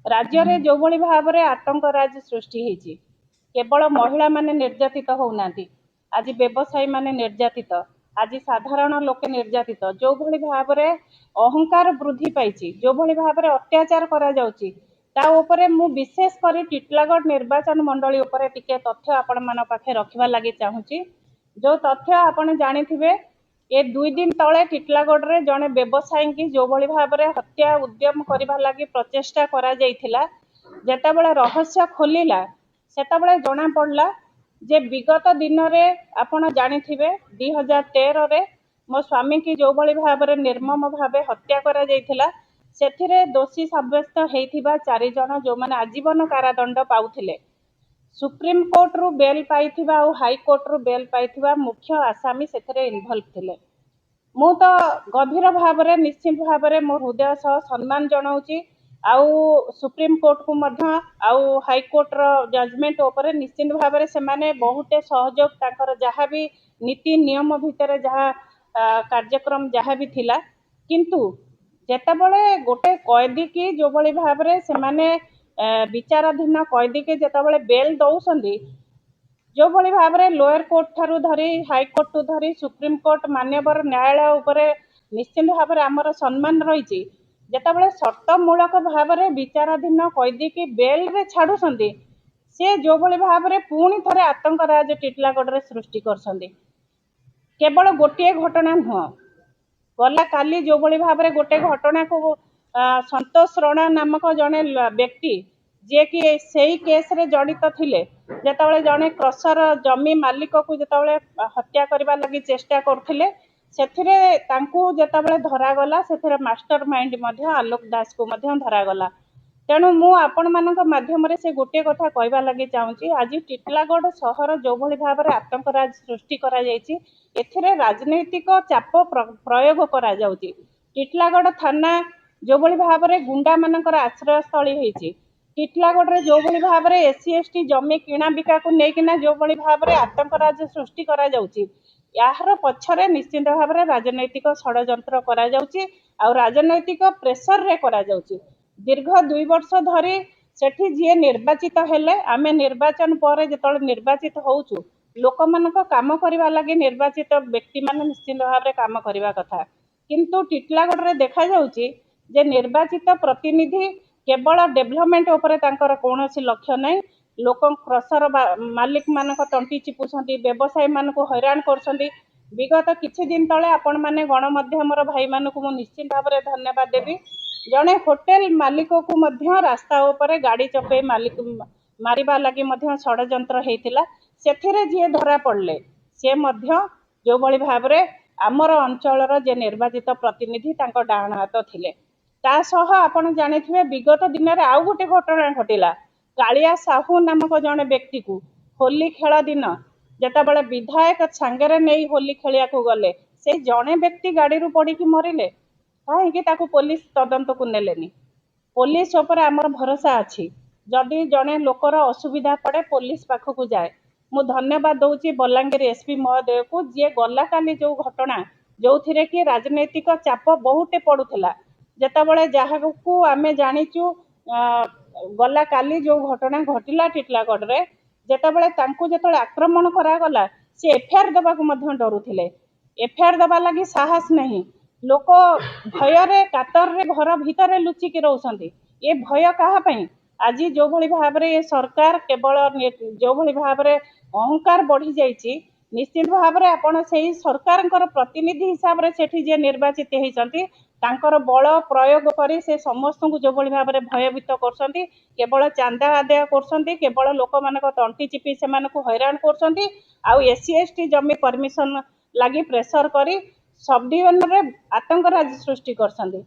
राज्य रे जो भली भाव में आतंकराज सृष्टि होती केवल महिला माने निर्यातित होना आज व्यवसायी माने निर्यातित आज साधारण लोके निर्यातित जो भली भाव में अहंकार वृद्धि पाई जो भली भाव में अत्याचार करा जाउची ता उपरे मु विशेष कर टिटलागढ़ निर्वाचन मंडली उपरे टिके तथ्य आपण मान पाखे रखा लगी चाहूँगी। जो तथ्य आपण जानिथिबे ए 2 दिन तले टिटलागढ़ रे जड़े व्यवसायी की जो भली भाव में हत्या उद्यम करने लगी प्रचेषा करा जाइथिला जेतेबेले रहस्य खोलिला सेतेबेले जना पड़ला जे विगत दिन में आपण जानिथिबे 2013 रे मो स्वामी की जो भली भाव में निर्मम भाव हत्या करा जाइथिला सेथिरे दोषी साब्यस्त होइथिबा 4 जन जो माने आजीवन कारादंड पाउथिले सुप्रीम कोर्ट रु बेल पाइथिबा और हाई कोर्ट रु बेल पाइथिबा मुख्य आसामी सेथिरे इन्वॉल्व थिले। मु तो गभीर भाव में निश्चित भाव में मो हृदय सह सम्मान जनाऊँगी आउ सुप्रीम कोर्ट को मध्य आउ हाई कोर्ट रो जजमेंट उपरे निश्चित भाव में से माने बहुत सहयोग ताकर जहाँ भी नीति नियम भितर जहाँ कार्यक्रम जहाँ भी थिला किंतु जेतेबेले गोटे कैदी की जो भली भाव में से माने विचाराधीन कैदी के जेतेबेले बेल दौसंदी जो भली भाव में लोअर कोर्ट ठारू धरी हाई कोर्ट टू धरी सुप्रीम कोर्ट मान्यवर न्यायालय उपरे निश्चित भाव में आमर सम्मान रही जेतेबेले शर्तमूलक भाव में विचाराधीन कैदी की बेल रे छाड़ुसंदी से जो भली भाव में पुणी थरे आतंकराज टिटलागढ़ रे सृष्टि करसंदी। केवल गोटे घटना नुह गला काली जो भली भाव में गोटे घटना को संतोष रणा नामक जड़े व्यक्ति जे कि सही केस रे जड़ित थिले जेतेबेले जड़े क्रसर जमी मालिक को जेतेबेले हत्या करबा लगी चेष्टा करथिले सेथिरे तांकू जेतेबेले धरागला सेथिरे मास्टर माइंड मध्य आलोक दास को मध्य धरागला। तेणु मु आपण मानक माध्यम रे से गोटे कथा कहबा लगी चाहूँगी आज टिटलागढ़ सहर जो भली भाव में आतंकराज सृष्टि करा जायछि एथिरे राजनैतिक चाप प्रयोग करा जाउछि। टिटलागढ़ थाना जो भली भाव में गुंडा मानकर आश्रयस्थली होइछि टिटलागढ़ रे जो भली भाव में एससी एसटी जमी किणा बिका को लेकिना जो भली भाव में आतंकराज सृष्टि करा जाउछि यार पछरे निश्चित भाव में राजनैतिक षड्यंत्र करा जाउछि आ राजनैतिक प्रेसर रे करा जाउछि। दीर्घ 2 वर्ष धरी सेठी जी निर्वाचित हेले आमे निर्वाचन पर जेतले निर्वाचित होउछु लोक मानक काम करबा लागि निर्वाचित व्यक्ति मान निश्चित भाव में काम करबा कथा किंतु टिटलागढ़ रे देखा जाउछि जे निर्वाचित प्रतिनिधि केवल डेवलपमेंट उपरे तांकर कोनोसी लक्ष्य नहीं लोक क्रसर मालिक मानक तंटी चिपुसंती व्यवसायी मानक हैरान करसंती। विगत किछि दिन तले आपण माने गणमाध्यमर भाई मानक मु निश्चित भाव में धन्यवाद देबी जड़े होटेल मालिक को मध्य रास्ता उपरे गाड़ी चपे मालिक मारिबा लगी मध्य षड्यंत्र हेतिला सेथिरे जी धरा पड़ले से मध्य जो भली भाव में आमर अंचलर जे निर्वाचित प्रतिनिधि तांको डाहण हाथ थिले ता सह आपण जानिथिबे विगत दिन रे आउ गोटे घटना घटिला कालिया साहू नामक जड़े व्यक्ति को होली खेल दिन जेतेबेले विधायक सांगरे नहीं होली खेलिया को गले से जड़े व्यक्ति गाड़ी रू पड़ी की मरिले कहीं पुलिस तदंत को नेलेनी पुलिस उपर आमर भरोसा अच्छी जदि जड़े लोकर असुविधा पड़े पुलिस पाखक जाए मु धन्यवाद दौची बलांगीर एसपी महोदय को जी गला काली जो घटना जो थिरे कि राजनैतिक चाप बहुते पड़ूला जेतेबेले जहाँ को आमे जानिचु गला काली जो घटना घटिला टिटलागढ़ रे जेतेबेले तांकू जेतेबेले आक्रमण करागला से एफआईआर देबा को मध्य डरुथिले एफआईआर देबा लगी साहस नहीं लोक भय कातर रे घर भितर लुचिकी रोसंती ये भय कहाँ आज जो भली भाव में ये सरकार केवल जो भली भाव में अहंकार बढ़ी जाइए निश्चित भाव में आपण से सरकार प्रतिनिधि हिसाब से सेठी जे निर्वाचित होती तांकर बल प्रयोग करी से समस्त को जो भली भाव में भयभीत करसंती केवल चांदा आदाय करसंती केवल लोक मानक तंटी चिपी से हैरान करसंती आउ एससी एसटी जमी परमिशन लगी प्रेसर करी सब डिविजन रे आतंकराज सृष्टि करसंती।